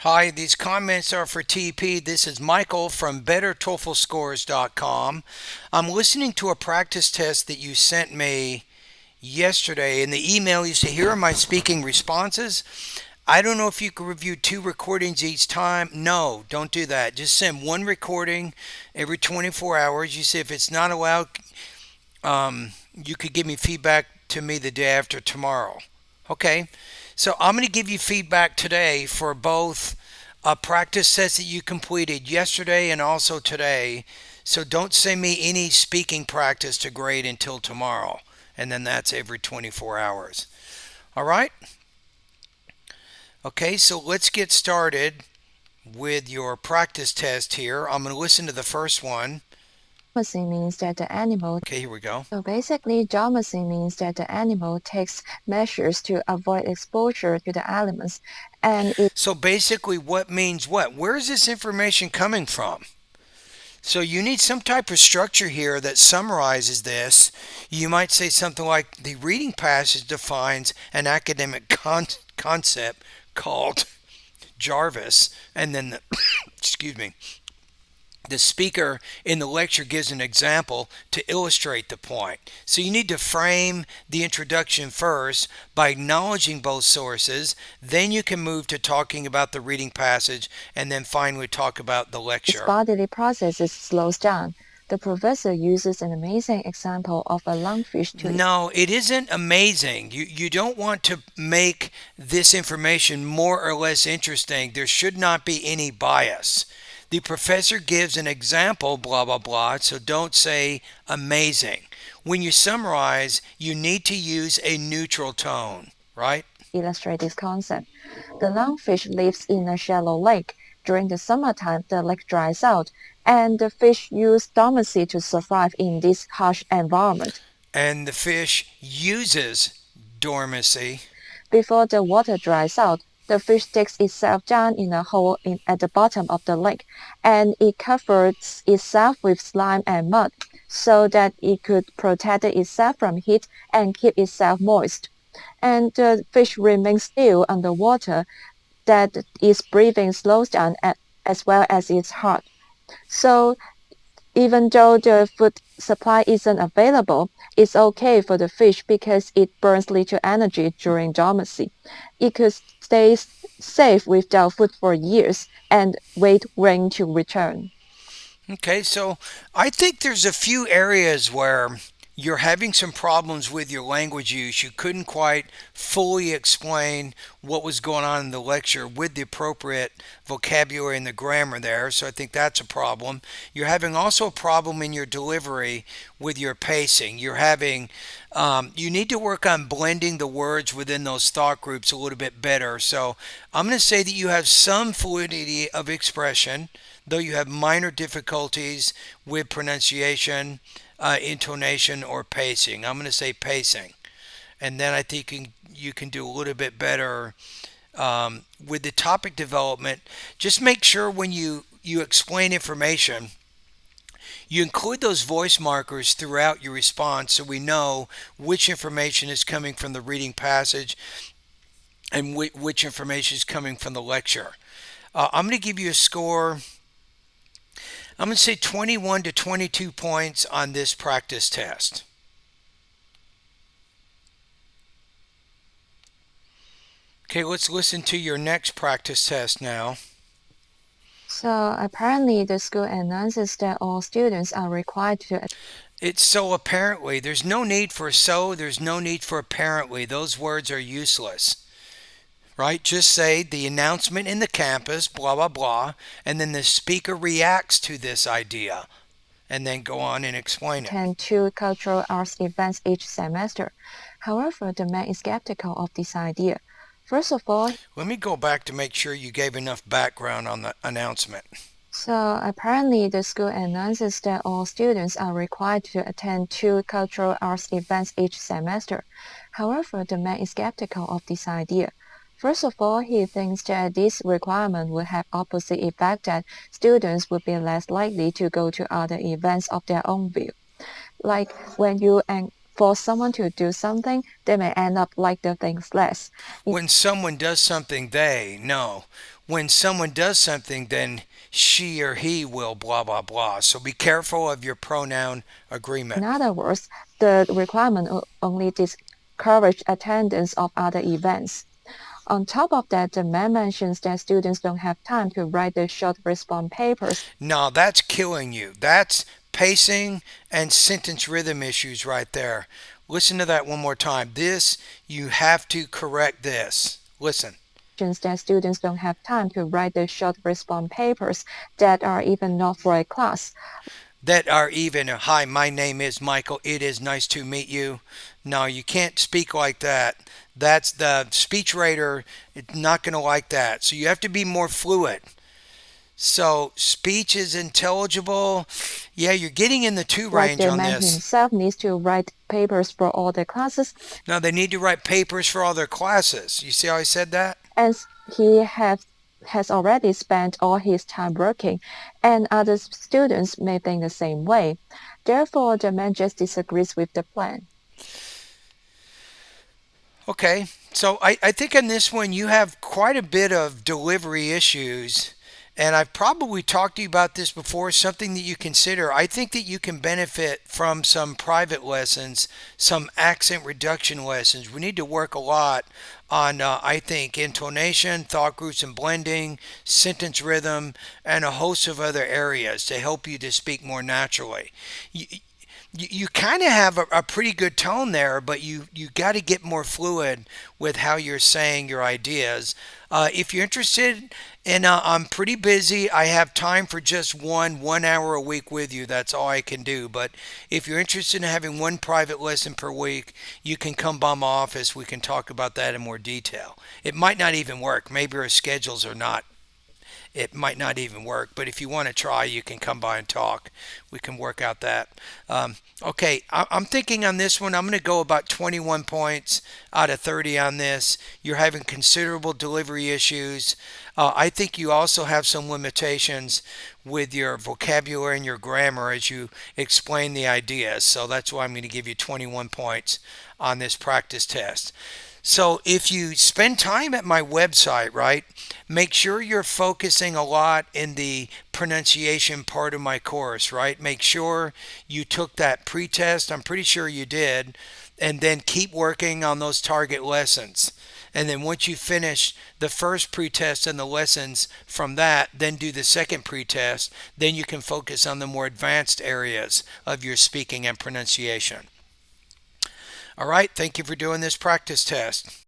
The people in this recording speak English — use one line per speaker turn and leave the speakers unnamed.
Hi, these comments are for TP. This is Michael from BetterTOEFLScores.com. I'm listening to a practice test that you sent me yesterday. In the email, you say, here are my speaking responses. I don't know if you can review two recordings each time. No, don't do that. Just send one recording every 24 hours. You say if it's not allowed, you could give me feedback to me the day after tomorrow. Okay, so I'm going to give you feedback today for both a practice test that you completed yesterday and also today. So don't send me any speaking practice to grade until tomorrow. And then that's every 24 hours. All right? Okay, so let's get started with your practice test here. I'm going to listen to the first one.
Dormancy means that the animal
Okay, here we go.
so basically, dormancy means that the animal takes measures to avoid exposure to the elements, and it
So basically, what means what? Where is this information coming from? So you need some type of structure here that summarizes this. You might say something like the reading passage defines an academic concept called Jarvis, and then the excuse me, the speaker in the lecture gives an example to illustrate the point. So you need to frame the introduction first by acknowledging both sources. Then you can move to talking about the reading passage and then finally talk about the
its
lecture.
bodily processes slows down. The professor uses an amazing example of a lungfish to
No, it isn't amazing. You don't want to make this information more or less interesting. There should not be any bias. The professor gives an example, blah, blah, blah, so don't say amazing. When you summarize, you need to use a neutral tone, right?
illustrate this concept. The lungfish lives in a shallow lake. During the summertime, the lake dries out, and the fish use dormancy to survive in this harsh environment.
And the fish uses dormancy.
Before the water dries out, the fish digs itself down in a hole at the bottom of the lake, and it covers itself with slime and mud so that it could protect itself from heat and keep itself moist. And the fish remains still underwater, that its breathing slows down as well as its heart. So even though the food supply isn't available, it's okay for the fish because it burns little energy during dormancy. It could stay safe without food for years and wait rain to return.
Okay, so I think there's a few areas where you're having some problems with your language use. You couldn't quite fully explain what was going on in the lecture with the appropriate vocabulary and the grammar there. So I think that's a problem. You're having also a problem in your delivery with your pacing. You need to work on blending the words within those thought groups a little bit better. So I'm going to say that you have some fluidity of expression, though you have minor difficulties with pronunciation, intonation, or pacing. I'm going to say pacing. And then I think you can do a little bit better with the topic development. Just make sure when you explain information, you include those voice markers throughout your response so we know which information is coming from the reading passage and which information is coming from the lecture. I'm going to give you a score. I'm going to say 21 to 22 points on this practice test. Okay, let's listen to your next practice test now.
So apparently the school announces that all students are required to
It's so apparently. There's no need for so, there's no need for apparently. Those words are useless, right? Just say the announcement in the campus, blah, blah, blah, and then the speaker reacts to this idea, and then go on and explain it.
attend two cultural arts events each semester. However, the man is skeptical of this idea. First of all,
Let me go back to make sure you gave enough background on the announcement.
so apparently the school announces that all students are required to attend two cultural arts events each semester. However, the man is skeptical of this idea. First of all, he thinks that this requirement would have opposite effect that students would be less likely to go to other events of their own view. Like when you force someone to do something, they may end up like the things less.
When someone does something, they, no. when someone does something, then she or he will blah, blah, blah. So be careful of your pronoun agreement.
In other words, the requirement only discourage attendance of other events. On top of that, the man mentions that students don't have time to write the short response papers
Now that's killing you. That's pacing and sentence rhythm issues right there. Listen to that one more time. This, you have to correct this. Listen.
that students don't have time to write the short response papers that are even not for a class.
That are even, hi, my name is Michael. It is nice to meet you. No, you can't speak like that. That's the speech rater. It's not going to like that. So you have to be more fluid. So speech is intelligible. Yeah, you're getting in the two
Like
range
the
on
man
this.
himself needs to write papers for all the classes,
Now they need to write papers for all their classes. You see how I said that?
and has already spent all his time working, and other students may think the same way. Therefore, the man just disagrees with the plan.
Okay. So I think on this one you have quite a bit of delivery issues. And I've probably talked to you about this before, something that you consider. I think that you can benefit from some private lessons, some accent reduction lessons. We need to work a lot on, I think, intonation, thought groups and blending, sentence rhythm, and a host of other areas to help you to speak more naturally. You, you kind of have a pretty good tone there, but you got to get more fluid with how you're saying your ideas. If you're interested, and I'm pretty busy, I have time for just 1 hour a week with you. That's all I can do. But if you're interested in having one private lesson per week, you can come by my office. We can talk about that in more detail. It might not even work. Maybe our schedules are not, it might not even work. But if you want to try, you can come by and talk. We can work out that. Okay, I'm thinking on this one, I'm going to go about 21 points out of 30 on this. You're having considerable delivery issues. I think you also have some limitations with your vocabulary and your grammar as you explain the ideas. So that's why I'm going to give you 21 points on this practice test. So if you spend time at my website, right, make sure you're focusing a lot in the pronunciation part of my course, right? Make sure you took that pretest. I'm pretty sure you did. And then keep working on those target lessons. And then once you finish the first pretest and the lessons from that, then do the second pretest. Then you can focus on the more advanced areas of your speaking and pronunciation. All right, thank you for doing this practice test.